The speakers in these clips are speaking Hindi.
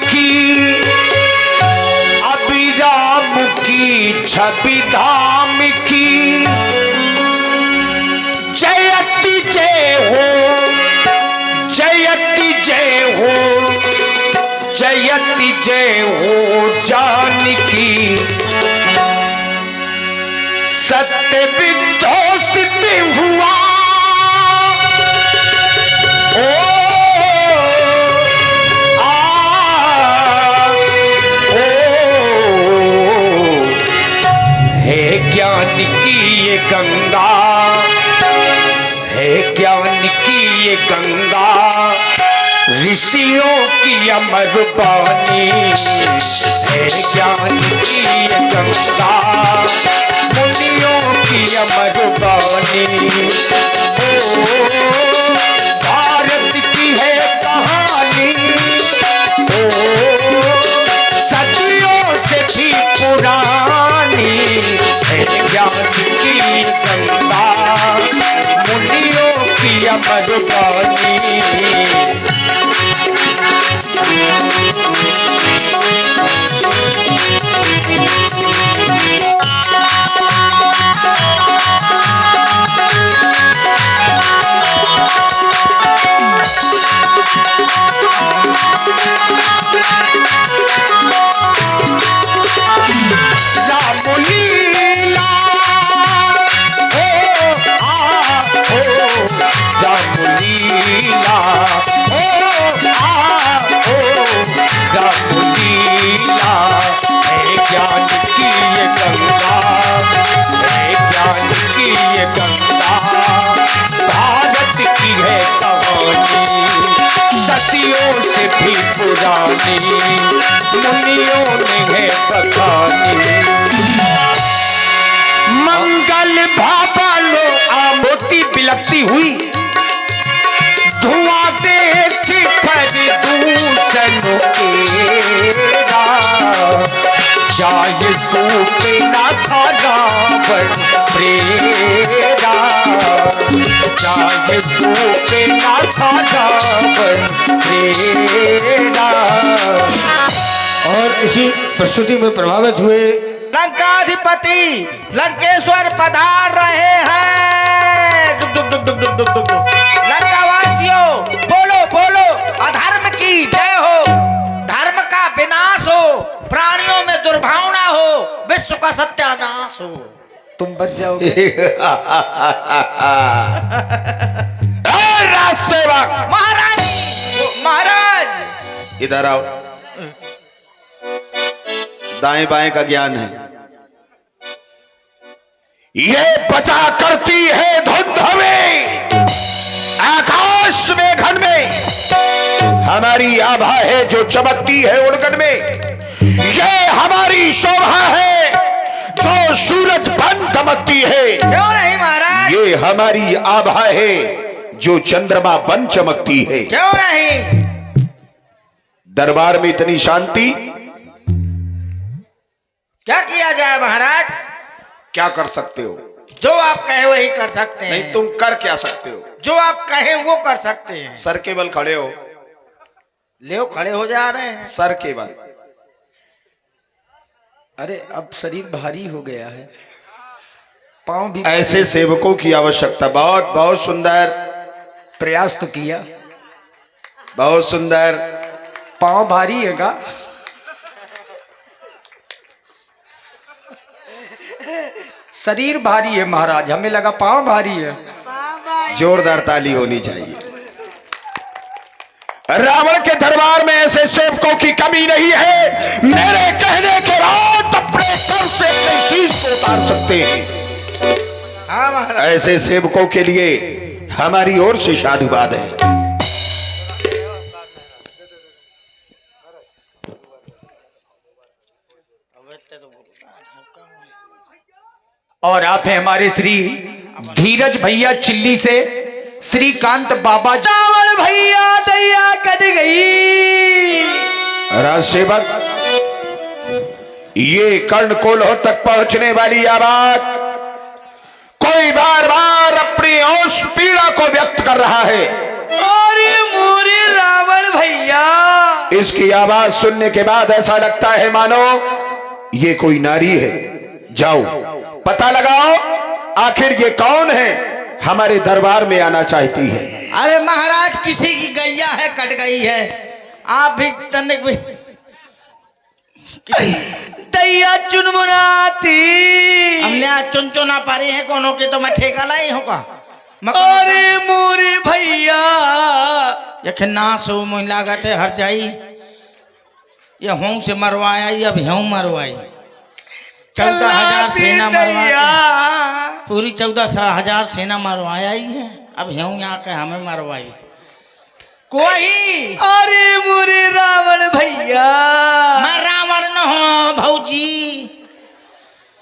की, अभिराम की छवि धाम की। जयति जय हो, जयति जय हो, जयति जय हो जानकी। सत्य विध्वंसित हुआ ज्ञान की ये गंगा है, ज्ञान की ये गंगा, ऋषियों की अमर बानी है। ज्ञान की ये गंगा, मुनियों की अमर बानी। ओ भारत की है कहानी, ओ सदियों से भी पुरानी। ज्ञान की गंगा, मुनियों की अमर बानी। रामलीला रामलीला रामलीला है। ज्ञान की ये गंगा है, ज्ञान की ये गंगा, भारत की है कहानी, सदियों से भी पुरानी, मुनियों ने है बखानी। मंगल भाबालो आमोती बिलकती हुई, धुआं देख कर दूसरों केरा। जाए सूपे ना था रावण प्रेरा, जाए सूपे ना था रावण प्रेरा। और इसी प्रस्तुति में प्रभावित हुए लंकाधिपति लंकेश्वर पधार रहे हैं। लंकावासियों बोलो बोलो, अधर्म की जय हो, धर्म का विनाश हो, प्राणियों में दुर्भावना हो, विश्व का सत्यानाश हो। तुम बच जाओगे। राजसेवक महाराज, महाराज इधर आओ। दाएं बाएं का ज्ञान है। ये बचा करती है धुंध में, आकाश में घन में, हमारी आभा है जो चमकती है उड़गन में। ये हमारी शोभा है जो सूरज बन चमकती है। क्यों नहीं महाराज? ये हमारी आभा है जो चंद्रमा बन चमकती है। क्यों नहीं? दरबार में इतनी शांति, क्या किया जाए महाराज? क्या कर सकते हो? जो आप कहे वही कर सकते हैं। नहीं, तुम कर क्या सकते हो? जो आप कहे वो कर सकते हैं। सर के बल खड़े हो। ले खड़े हो जा रहे हैं। सर के बल। अरे अब शरीर भारी हो गया है, पांव भी। ऐसे सेवकों की आवश्यकता। बहुत बहुत सुंदर, प्रयास तो किया, बहुत सुंदर। पांव भारी है का? शरीर भारी है महाराज, हमें लगा पांव भारी है। जोरदार ताली होनी चाहिए। रावण के दरबार में ऐसे सेवकों की कमी नहीं है। मेरे कहने के बाद अपने सर से अपने शीश को उतार सकते हैं। हाँ महाराज। ऐसे सेवकों के लिए हमारी ओर से साधुवाद है। और आप हैं हमारे श्री धीरज भैया चिल्ली से, श्रीकांत बाबा। चावल भैया दैया कट गई। राजसेवक, ये कर्णकोलह तक पहुंचने वाली आवाज कोई बार बार अपनी औष पीड़ा को व्यक्त कर रहा है। और ये मोरे रावण रावण भैया। इसकी आवाज सुनने के बाद ऐसा लगता है मानो ये कोई नारी है। जाओ पता लगाओ आखिर ये कौन है, हमारे दरबार में आना चाहती है। अरे महाराज किसी की गैया है कट गई है, आप भी तनिक भी दैया चुनमुनाती। हमने आज चुन चुना पारी है कोनो के, तो मैं ठेका लाई हूँ का। अरे मोरे भैया यखे नाश हो मुझे लागत है हर जाई, ये हूँ से मरवाया अब हूँ मरवाई। 14,000 सेना मरवाया, पूरी 14,000 सेना मरवाया ही है, अब हूँ यहाँ के हमें मरवाई कोई। अरे मोरे रावण भैया। मैं रावण न हो भौजी,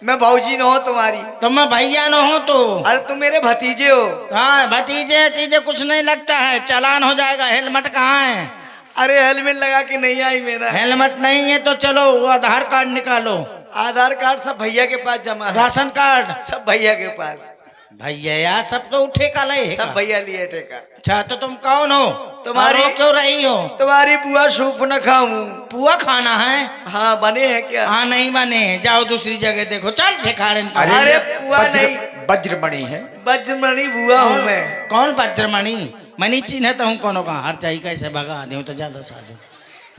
मैं भौजी न हो तुम्हारी, तो मैं भैया न हो तो। अरे तुम मेरे भतीजे हो। हाँ भतीजे तीजे कुछ नहीं लगता है, चालान हो जाएगा। हेलमेट कहाँ है? अरे हेलमेट लगा के नहीं आई मेरा। हेलमेट नहीं है तो चलो वो आधार कार्ड निकालो। आधार कार्ड सब भैया के पास जमा है। राशन कार्ड सब भैया के पास। भैया यार सब तो उठे का ले सब भैया लिए ठेका। अच्छा तो तुम कौन हो? तुम्हारी रो क्यों रही हो? तुम्हारी बुआ सूप न खाऊं। पुआ खाना है? हाँ बने हैं क्या? हाँ नहीं बने हैं, जाओ दूसरी जगह देखो। चल भिखारन। अरे पुआ नहीं, वज्रमणि है। वज्रमणि बुआ हूँ मैं। कौन वज्रमणि? मनी चिन्हता हूँ कोनो का। हर चाहिए कैसे भगा दूं तो ज्यादा साधु।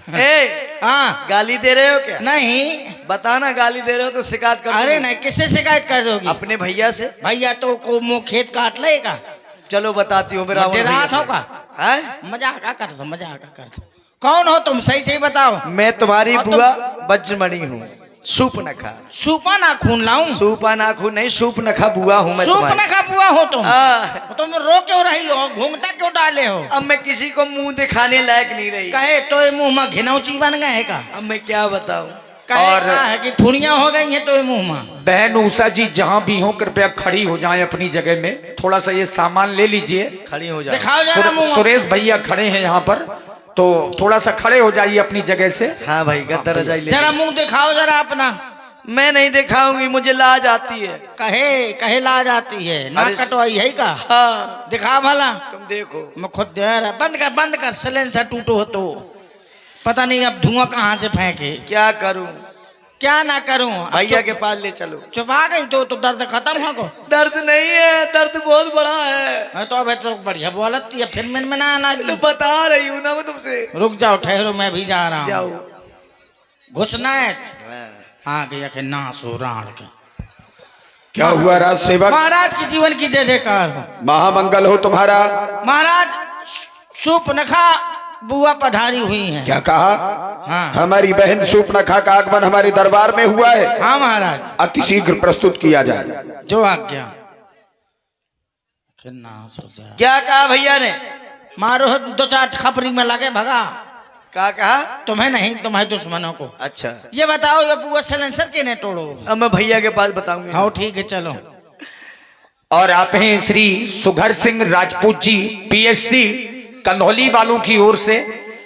ए, हाँ गाली दे रहे हो क्या? नहीं बताना गाली दे रहे हो तो शिकायत कर। अरे नहीं, किससे शिकायत कर दोगी? अपने भैया से। भैया तो को मुँह खेत काट लेगा। चलो बताती हूँ मेरा रात होगा। मजाक करता मजाक करता। कौन हो तुम? सही सही बताओ। मैं तुम्हारी बुआ वज्रमणि हूँ। सूप नखा। सूपा नाखून लाऊं? सूपा नाखून नहीं, सूप नखा बुआ हूँ मैं। सूप नखा बुआ हो तुम? तुम रो क्यों रही हो? घूमता क्यों डाले हो? अब मैं किसी को मुंह दिखाने लायक नहीं रही। कहे तो ये मुंह में घिनौची बन गए का? अब मैं क्या बताऊं? और है कि ठुनिया हो गई है तो ये मुंह में। बहन उषा जी जहाँ भी हो कृपया खड़ी हो जाएं अपनी जगह में। थोड़ा सा ये सामान ले लीजिए, खड़ी हो जाए। दिखाओ जरा मुंह। सुरेश भैया खड़े हैं यहाँ पर, तो थोड़ा सा खड़े हो जाइए अपनी जगह से। हाँ भाई गद्दर रजाई ले। जरा मुंह दिखाओ जरा अपना। मैं नहीं दिखाऊंगी, मुझे लाज आती है। कहे कहे लाज आती है? नाक अरे कटवाई है का? हाँ दिखा भला। तुम देखो। मैं खुद दे रहा। बंद कर सिलेंसर टूटो तो पता नहीं अब धुआं कहाँ से फेंके। क्या करूं? क्या ना करूं? भैया के पास ले चलो। चुपा गई तो दर्द खत्म हो गो। दर्द नहीं है, दर्द बहुत बड़ा है। तो अब तो बढ़िया बोलती है, फिर में ना आना। तो बता रही हूँ ना मैं तुमसे। रुक जाओ ठहरो, मैं भी जा रहा जाओ। हूँ। घुसना है? हाँ गया के नाश हो राण के। क्या हुआ राज सेवक? महाराज की जीवन की जय जयकार हो। महामंगल हो तुम्हारा। महाराज सूप नखा बुआ पधारी हुई है। क्या कहा? हाँ हमारी बहन सूपनखा का आगमन हमारे दरबार में हुआ है। हाँ महाराज। अति शीघ्र प्रस्तुत किया जाए। जो आज्ञा। नाश हो जाए। क्या कहा भैया ने? मारो 2-4 खपरी में लगे भगा। क्या कहा? तुम्हें नहीं, तुम्हारे दुश्मनों को। अच्छा ये बताओ ये बुआ सिलेंसर के ने तोड़ो? अब मैं भैया के पास बताऊंगा। हाँ ठीक है चलो। और आप हैं श्री सुघर सिंह राजपूत जी, पीएससी कंधौली वालों की ओर से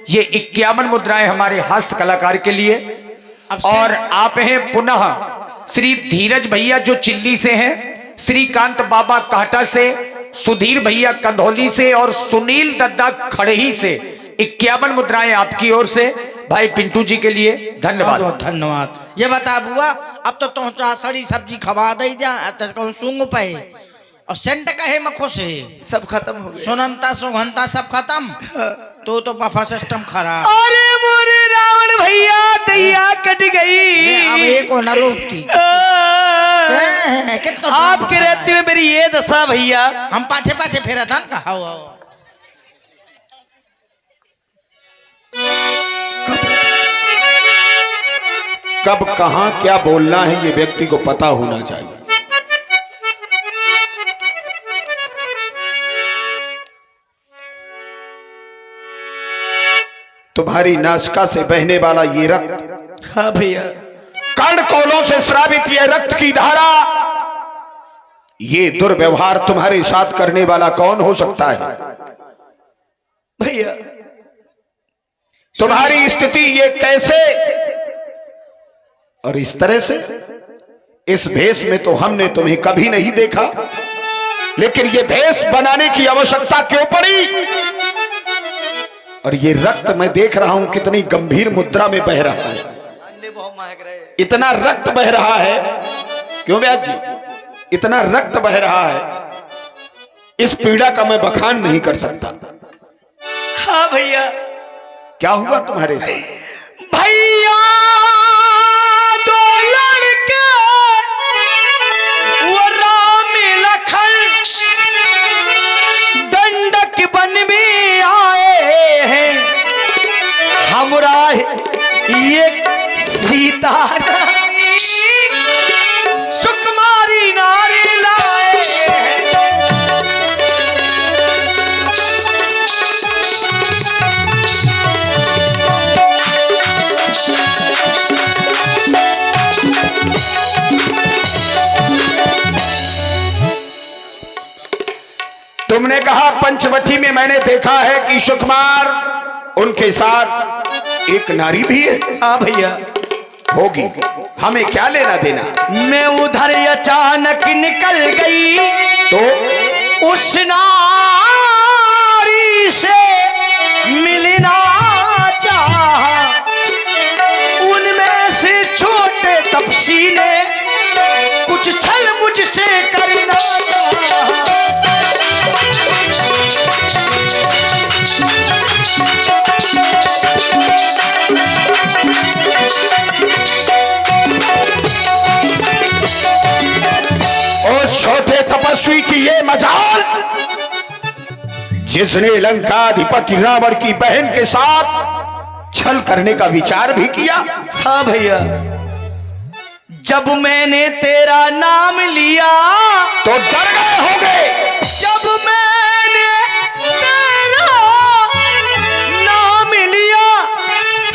ये 51 मुद्राएं हमारे हास्य कलाकार के लिए। और आप हैं पुनः श्री धीरज भैया जो चिल्ली से हैं, श्रीकांत बाबा काटा से, सुधीर भैया कंधौली से और सुनील दद्दा खड़ही से 51 मुद्राएं आपकी ओर से भाई पिंटू जी के लिए। धन्यवाद। बहुत धन्यवाद। ये बता बुआ अब तो तुम सड़ी सब्जी खवा दे जा तो सूंग पे और सेंट कहे मखो से सब खत्म हो गया। सुनंता सुगंता सब खत्म। तो बफा सिस्टम खराब। अरे मोरे रावण भैया दैया कट गई। अब एक हो न रोकती। आपके रहते हुए मेरी ये दशा भैया। हम पाछे पाछे फेरा था ना। आओ कब कहां क्या बोलना है ये व्यक्ति को पता होना चाहिए। तुम्हारी नासिका से बहने वाला ये रक्त, हाँ भैया, कर्ण कोलों से श्रावित ये रक्त की धारा, ये दुर्व्यवहार तुम्हारे साथ करने वाला कौन हो सकता है? भैया तुम्हारी स्थिति ये कैसे और इस तरह से? इस भेष में तो हमने तुम्हें कभी नहीं देखा, लेकिन ये भेष बनाने की आवश्यकता क्यों पड़ी? और ये रक्त मैं देख रहा हूं कितनी गंभीर मुद्रा में बह रहा है। इतना रक्त बह रहा है, क्यों व्यास जी, इतना रक्त बह रहा है, इस पीड़ा का मैं बखान नहीं कर सकता। हाँ भैया। क्या हुआ तुम्हारे से? भैया दो लड़के वो राम लखन दंडक वन में आए हैं, हमरा ये सीता रानी सुकुमारी नारी लाए हैं। तुमने कहा पंचवटी में मैंने देखा है कि सुकुमार उनके साथ एक नारी भी है। हाँ भैया। होगी, हमें क्या लेना देना। मैं उधर अचानक निकल गई तो उस नारी से मिलना चाहा, उनमें से छोटे तपसी ने कुछ छल मुझसे करना चाहा। छोटे तपस्वी की ये मजाल, जिसने लंकाधिपति रावण की बहन के साथ छल करने का विचार भी किया। हाँ भैया। जब मैंने तेरा नाम लिया तो डर गए होंगे। जब मैंने तेरा नाम लिया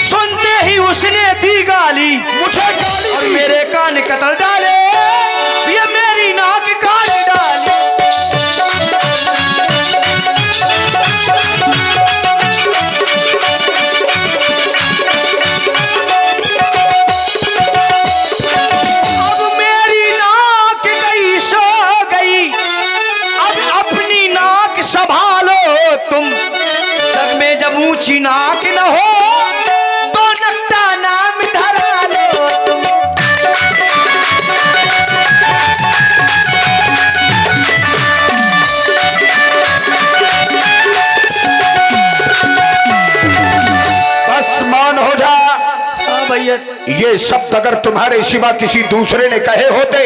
सुनते ही उसने दी गाली, मुझे गाली और दी। मेरे कान कतल डाले, ये मेरी नाक काट डाली। अब मेरी नाक गई सो गई, अब अपनी नाक संभालो तुम। जग में जब ऊंची नाक न हो तो नकटा नाम धरा लो तुम। बस मौन हो जा। हाँ भैया। ये शब्द अगर तुम्हारे सिवा किसी दूसरे ने कहे होते,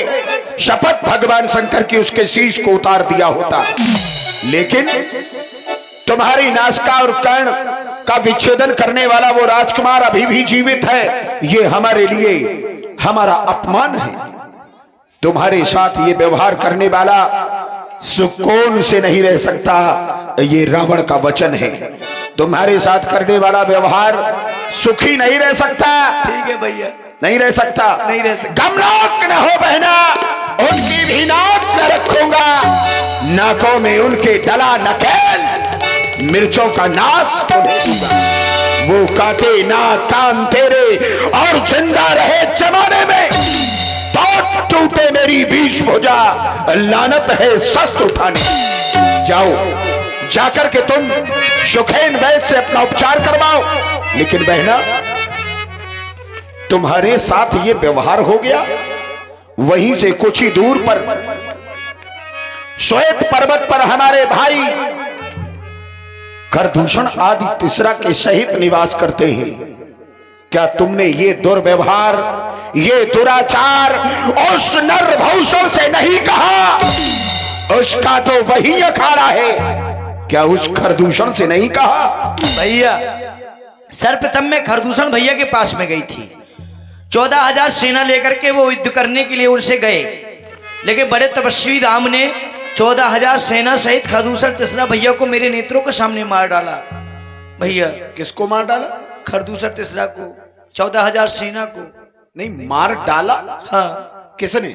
शपथ भगवान शंकर की उसके शीश को उतार दिया होता। लेकिन तुम्हारी नासिका और कर्ण का विच्छेदन करने वाला वो राजकुमार अभी भी जीवित है। ये हमारे लिए हमारा अपमान है। तुम्हारे साथ ये व्यवहार करने वाला सुकून से नहीं रह सकता, ये रावण का वचन है। तुम्हारे साथ करने वाला व्यवहार सुखी नहीं रह सकता। ठीक है भैया। नहीं रह सकता। नहीं रह सकता। गमनाक न हो बहना, उनकी भी नाक न रखूंगा। नाकों में उनके डला नकेल, मिर्चों का नाश उन्हें दूंगा। वो काटे ना कान तेरे और जिंदा रहे जमाने में तो टूटे मेरी बीच भुजा, लानत है शस्त्र उठाने। जाओ, जाकर के तुम सुखेन वैद्य से अपना उपचार करवाओ। लेकिन बहना, तुम्हारे साथ ये व्यवहार हो गया, वहीं से कुछ ही दूर पर श्वेत पर्वत पर हमारे भाई करदूषण आदि तीसरा के सहित निवास करते हैं। क्या तुमने ये दुर्व्यवहार, ये दुराचार उस नरभूषण से नहीं कहा? उसका तो वही अखाड़ा है। क्या उस खरदूषण से नहीं कहा? भैया, सर्वप्रथम मैं खरदूषण भैया के पास में गई थी। 14,000 सेना लेकर के वो युद्ध करने के लिए उनसे गए, लेकिन बड़े तपस्वी राम ने 14,000 सेना सहित खरदूषण तीसरा भैया को मेरे नेत्रों के सामने मार डाला। भैया, किसको मार डाला? खरदूषण तीसरा को, 14,000 सेना को। नहीं, मार डाला। हाँ। किसने?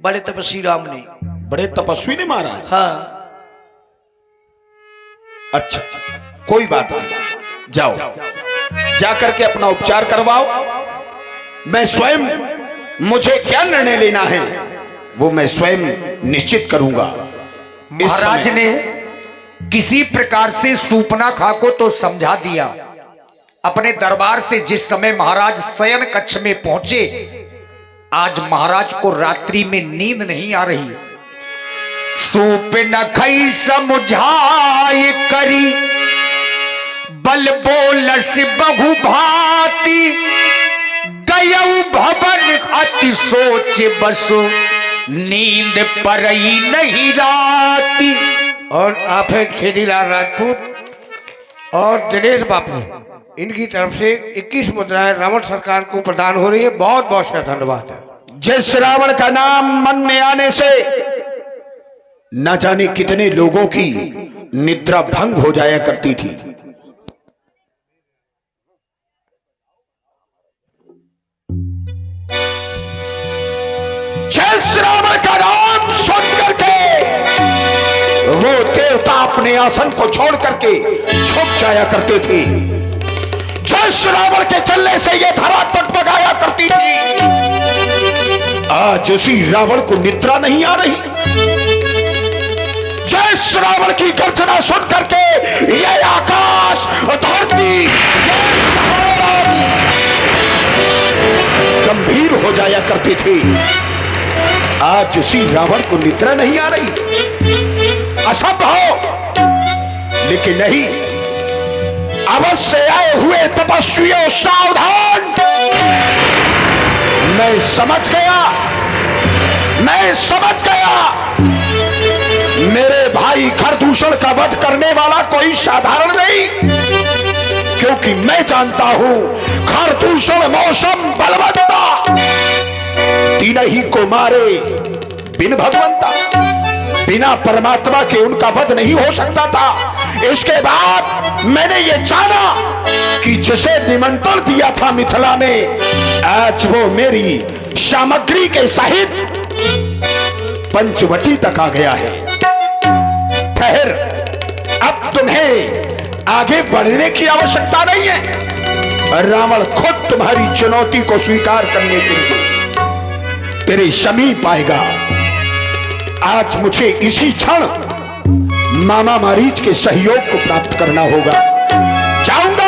बड़े तपस्वी राम ने। बड़े तपस्वी ने मारा है? हाँ। अच्छा, कोई बात नहीं, जाओ, जाकर के अपना उपचार करवाओ। मैं स्वयं, मुझे क्या निर्णय लेना है वो मैं स्वयं निश्चित करूंगा। महाराज ने किसी प्रकार से सूपनाखा को तो समझा दिया। अपने दरबार से जिस समय महाराज शयन कक्ष में पहुंचे, आज महाराज को रात्रि में नींद नहीं आ रही। सूपनखई समझाए करी बल बोलस बहु भांति, गयऊ भवन अति सोच बसो नींद परई नहीं राती। और आप हैं छेदीलाल राजपूत और दिनेश बापू, इनकी तरफ से 21 मुद्राएं रावण सरकार को प्रदान हो रही है। बहुत बहुत सा धन्यवाद है। जिस रावण का नाम मन में आने से न जाने कितने लोगों की निद्रा भंग हो जाया करती थी, जिस रावण का नाम सुन करके वो देवता अपने आसन को छोड़ करके छुप जाया करते थे, जिस रावण के चलने से ये धरा टकटकाया करती थी, आज उसी रावण को निद्रा नहीं आ रही। जिस रावण की गर्जना सुन करके ये आकाश धरती गंभीर हो जाया करती थी, आज उसी रावण को निद्रा नहीं आ रही। असंभव, लेकिन नहीं, अवश्य आए हुए तपस्वियों सावधान। मैं समझ गया मेरे भाई खरदूषण का वध करने वाला कोई साधारण नहीं, क्योंकि मैं जानता हूं खरदूषण मौसम बलवंता, तीन ही को मारे बिन भगवंता, बिना परमात्मा के उनका वध नहीं हो सकता था। इसके बाद मैंने ये जाना कि जिसे निमंत्रण दिया था मिथिला में, आज वो मेरी सामग्री के सहित पंचवटी तक आ गया है। ठहर, अब तुम्हें आगे बढ़ने की आवश्यकता नहीं है। रावण खुद तुम्हारी चुनौती को स्वीकार करने के लिए तेरे समीप आएगा। आज मुझे इसी क्षण मामा मारीच के सहयोग को प्राप्त करना होगा। जाऊंगा